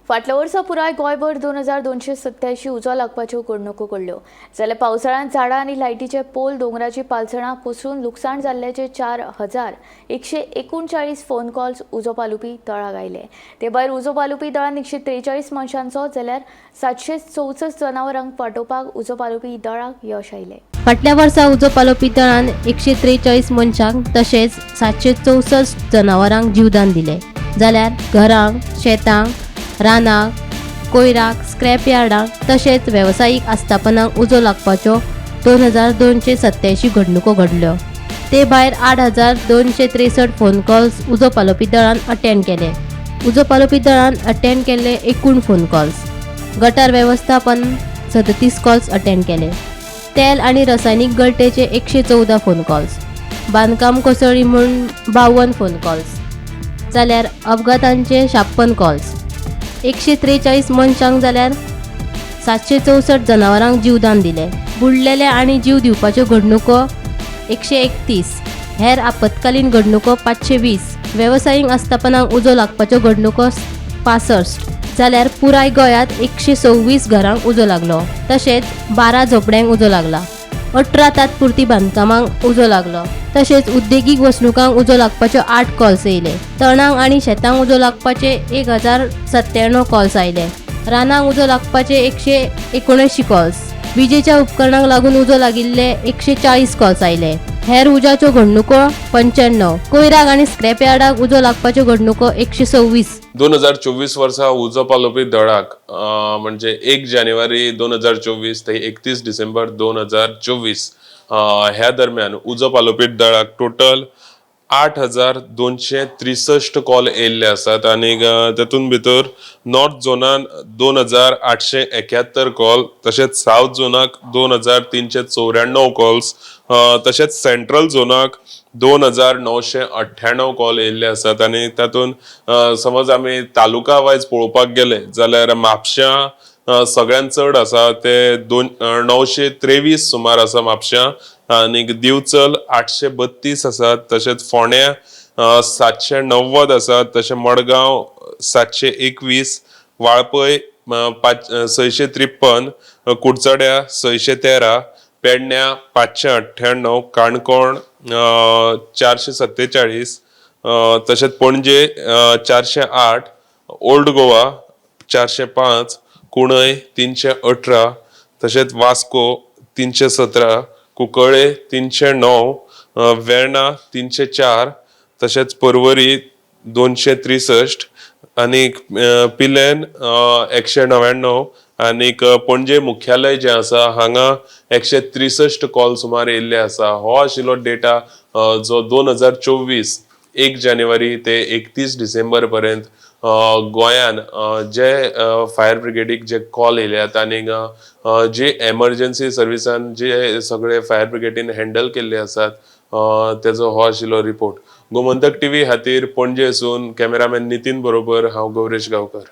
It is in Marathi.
फाटल्या वर्सा पुराय गोंयभर 2287 उजो लागपाच्यो घडणुको घडल्यो जाल्यार पावसाळ्यांत झाडां आनी लायटीचे पोल दोंगराची पालसणां कोसळून लुकसाण जाल्ल्याचे 4139 फोन कॉल्स उजो पालुपी दळाक आयले। ते भायर उजो पालुपी दळान 143 मनशांचो जाल्यार 764 जनावरांक पाठोवपाक उजो पालुपी दळाक यश आयले। फाटल्या वर्सा उजो पालोवपी दळान 143 मनशांक तशेंच 764 जनावरांक जीवदान दिले, जाल्यार घरांक, शेतांक, रानाक, कोयराक, स्क्रॅप यार्डांक तशेंच वेवसायीक आस्थापनांक उजो लागपाच्यो 2287 घडणुको घडल्यो। ते भायर 8263 फोन कॉल्स उजो पालोवपी दळान अटेंड केले। उजो पालोवपी दळान अटेंड केल्ले एकूण फोन कॉल्स, गटार वेवस्थापन 37 कॉल्स अटेंड केले, तेल आनी रसायनीक गळटेचे 114 फोन कॉल्स, बांदकाम कोसळ्ळी म्हूण 52 फोन कॉल्स, जाल्यार अपघातांचे 56 कॉल्स, 143 मनशांक जाल्यार 764 जनावरांक जीवदान दिले। बुडलेले आनी जीव दिवपाच्यो घडणुको 131, हेर आपतकालीन घडणुको 520, वेवसायीक आस्थापनांक उजो लागपाच्यो घडणुको 65, जाल्यार पुराय गोंयांत 126 घरांक उजो लागलो, तशेंच 12 झोपड्यांक उजो लागला, 18 तात्पुरती बांदकामांक उजो लागलो, तशेंच उद्देगीक वसणुकांक उजो लागपाच्यो 8 कॉल्स येयले, तणांक आनी शेतांक उजो लागपाचे 1097 कॉल्स आयले, रानांक उजो लागपाचे 179 कॉल्स, विजेच्या उपकरणांक लागून उजो लागिल्ले 140 कॉल्स आयले, हेर उज्याच्यो घडणुको 95, कोयराक आनी स्क्रॅप यार्डाक उजो लागपाच्यो घडणुको 126। 2024 वर्सा उजो पालोवपी दळाक म्हणजे 1 जानेवारी 2024 ते 31 डिसेंबर 2024 ह्या दरम्यान उजो पालोवपी दळाक टोटल 8263 कॉल येयल्ले आसात आनी तातूंत भितर नॉर्थ झोनान 2871 कॉल, तशेंच साउथ झोनाक 2394 कॉल्स, तशेंच सेंट्रल झोनाक 2998 कॉल येयल्ले आसात आनी तातूंत समज आमी तालुका वायज पळोवपाक गेले जाल्यार म्हापश्यां सगळ्यांत चड आसा ते 923 सुमार आसा म्हापश्यां, आनी दिवचल 832 आसात, तशेंच फोंड्या 790 आसात, तशें मडगांव 721, वाळपय 653, कुडचड्या 613, पेडण्यां 598, काणकोण 447, तशेंच पणजे 408, ओल्ड गोवा 405, कुणय 318, तशेंच वास्को 317, कुंकळे 309, वेर्णा 304, तशेंच पर्वरी 263 आनी पिलेन 199 आनी पणजे मुख्यालय जे आसा हांगा 163 कॉल सुमार येयल्ले आसा। हो आशिल्लो डेटा जो 2024 1 जानेवारी ते 31 डिसेंबर पर्यंत गोंयान जे फायर ब्रिगेडीक जे कॉल येयल्यात आनी जे एमर्जन्सी सर्विसान जे सगळे फायर ब्रिगेडीन हँडल केल्ले आसात तेजो हो आशिल्लो रिपोर्ट। गोमंतक टीव्ही खातीर पणजेसून कॅमेरामॅन नितीन बरोबर हांव गौरेश गांवकर।